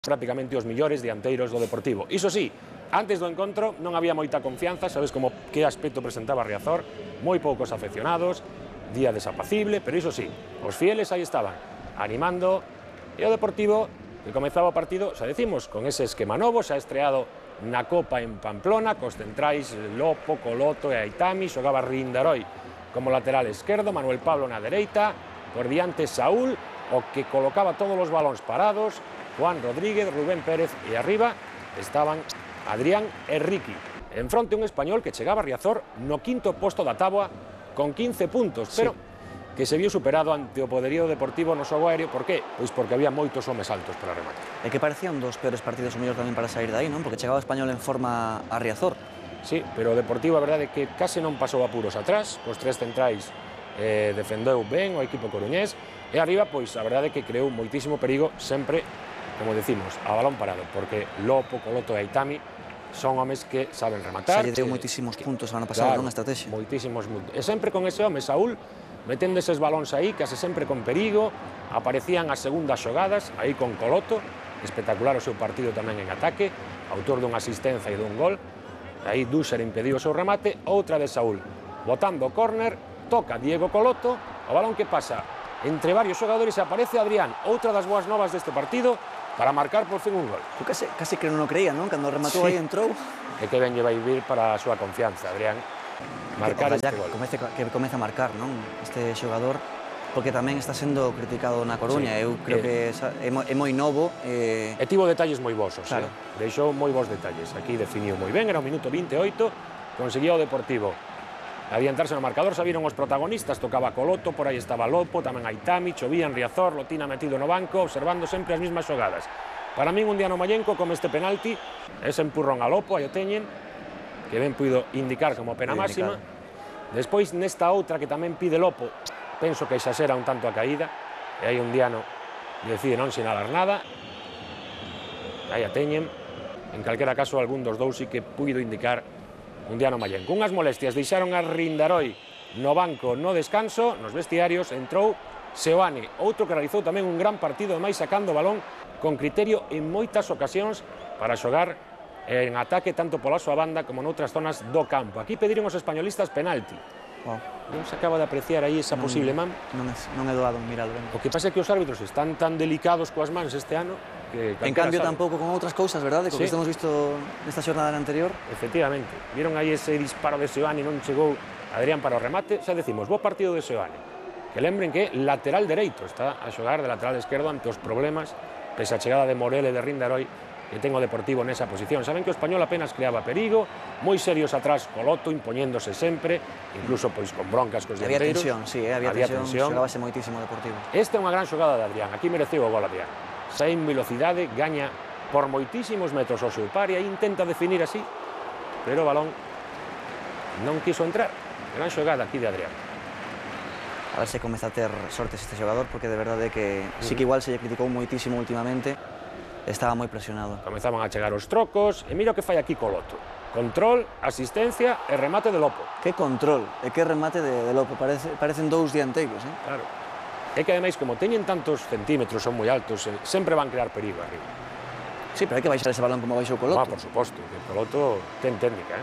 prácticamente os millores dianteiros do Deportivo. Iso sí, antes do encontro non había moita confianza, sabes como que aspecto presentaba Riazor, moi poucos afeccionados, día desapacible, pero iso sí, os fieles aí estaban, animando, e o Deportivo, que comezaba o partido, xa decimos, con ese esquema novo, xa estreado na Copa en Pamplona, cos centrais Lopo, Coloto e Aitami, xogaba Rindaroi como lateral esquerdo, Manuel Pablo na dereita, por diante Saúl, o que colocaba todos os balóns parados, Juan Rodríguez, Rubén Pérez e arriba estaban Adrián e Riqui. En fronte un español que chegaba a Riazor no quinto posto da táboa con 15 puntos, pero que se viu superado ante o poderío deportivo no xogo aéreo. Por qué? Pois porque había moitos homes altos para rematar. E que parecía un dos peores partidos o mellor tamén para sair de aí, non? Porque chegaba o español en forma a Riazor. Sí, pero o Deportivo a verdade é que case non pasou apuros atrás, cos tres centrais defendeu ben o equipo coruñés, e arriba, pois, a verdade é que creou moitísimo perigo sempre, como decimos, a balón parado, porque Lopo, Coloto e Aitami son homes que saben rematar. Se lle deu moitísimos puntos o ano pasado, claro, non, a estrategia. Moitísimos. E sempre con ese home, Saúl, metendo eses balóns aí, case sempre con perigo, aparecían as segundas xogadas, aí con Coloto, espectacular o seu partido tamén en ataque, autor dunha asistencia e dun gol, aí Dúxer impediu o seu remate, outra de Saúl, botando o córner, toca Diego Coloto, o balón que pasa entre varios xogadores e aparece Adrián, outra das boas novas deste partido, para marcar por fin un gol. Tú casi que non o creía, non? Cando rematou aí entrou. E que ben lle vai vir para a súa confianza, Adrián, marcar este gol. Que comece a marcar, non? Este xogador, porque tamén está sendo criticado na Coruña. Eu creo que é moi novo. E tivo detalles moi vosos, claro. Deixou moi bons detalles. Aquí definiu moi ben, era o minuto 28, conseguía o Deportivo adiantarse no marcador, sabiron os protagonistas, tocaba Coloto, por aí estaba Lopo, tamén Aitami, chovía en Riazor, Lotina metido no banco, observando sempre as mesmas xogadas. Para min un Diano Mallenco come este penalti, ese empurrón a Lopo, aí o teñen, que ben puido indicar como pena máxima. Despois nesta outra que tamén pide Lopo, penso que exasera un tanto a caída, e aí un Diano decide non sinalar nada, aí a teñen, en calquera caso algún dos dous sí que puido indicar un Diano Mallenco. Unhas molestias deixaron a Rindaroi no banco no descanso, nos vestiarios, entrou Seoane, outro que realizou tamén un gran partido, máis sacando o balón con criterio en moitas ocasións para xogar en ataque tanto pola súa banda como noutras zonas do campo. Aquí pediron os españolistas penalti. Non se acaba de apreciar aí esa posible man. Non é doado miralo ben. O que pasa é que os árbitros están tan delicados coas mans este ano que en cambio tampouco con outras cousas, verdade? Co que estamos visto nesta xornada anterior. Efectivamente. Vieron aí ese disparo de Seoane, non chegou Adrián para o remate. Xa decimos, bo partido de Seoane. Que lembren que lateral dereito está a xogar de lateral esquerdo ante os problemas, pese a chegada de Morel e de Rindaroi, que ten o Deportivo nesa posición. Saben que o español apenas creaba perigo, moi serios atrás Coloto, impoñéndose sempre, incluso pois con broncas cos dianteiros. Había tensión, sí, había tensión, xogábase moitísimo o Deportivo. Esta é unha gran xogada de Adrián, aquí mereceu o gol Adrián. Sai en velocidade, gaña por moitísimos metros o seu par e aí intenta definir así, pero o balón non quiso entrar. Gran xogada aquí de Adrián. A ver se comeza a ter sortes este xogador, porque de verdade que sí que igual se lle criticou moitísimo últimamente, estaba moi presionado. Comezaban a chegar os trocos, e mira o que fai aquí Coloto. Control, asistencia e remate de Lopo. Que control e que remate de Lopo, parecen dous dianteiros, eh? Claro. É que ademais, como teñen tantos centímetros, son moi altos, sempre van crear perigo arriba. Sí, pero hai que baixar ese balón como baixou Coloto. Por suposto, que Coloto ten técnica,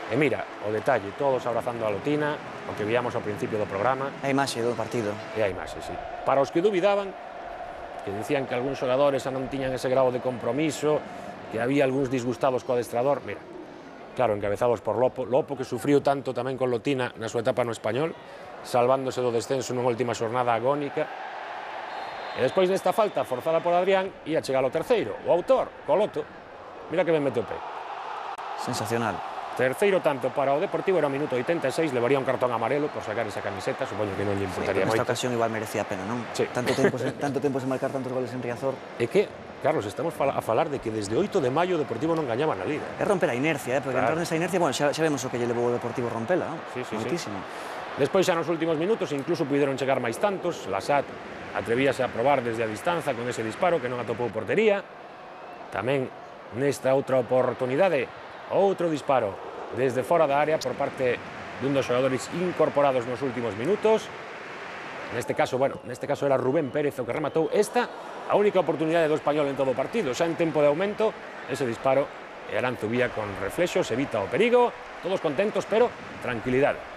E mira, o detalle, todos abrazando a Lotina, o que víamos ao principio do programa. A imaxe do partido. E a imaxe, sí. Para os que dubidaban, que dicían que algúns xogadores non tiñan ese grado de compromiso, que había algúns disgustados co adestrador, mira, claro, encabezados por Lopo, que sufriu tanto tamén con Lotina na súa etapa no Español, salvándose do descenso nunha última xornada agónica. E despois desta falta forzada por Adrián, ia chegar ao terceiro, o autor, Coloto. Mira que ben mete o pé. Sensacional. Terceiro tanto para o Deportivo, era o minuto 86, levaría un cartón amarelo por sacar esa camiseta, supoño que non lle importaría moito. Nesta ocasión igual merecía a pena, non? Sí. Tanto tempo sen marcar tantos goles en Riazor. É que, Carlos, estamos a falar de que desde 8 de maio o Deportivo non gañaba na Liga. É romper a inercia, porque entrar nesa inercia, bueno, xa vemos o que lle levou o Deportivo rompela, non? Sí. Moitísimo. Despois xa nos últimos minutos incluso puderon chegar máis tantos, Lasat atrevíase a probar desde a distanza con ese disparo que non atopou portería. Tamén nesta outra oportunidade, outro disparo desde fora da área por parte dun dos xogadores incorporados nos últimos minutos. Neste caso, bueno, neste caso era Rubén Pérez o que rematou esta, a única oportunidade do Español en todo o partido, xa en tempo de aumento, ese disparo, e Aranzubía con reflexos, evita o perigo, todos contentos, pero tranquilidade.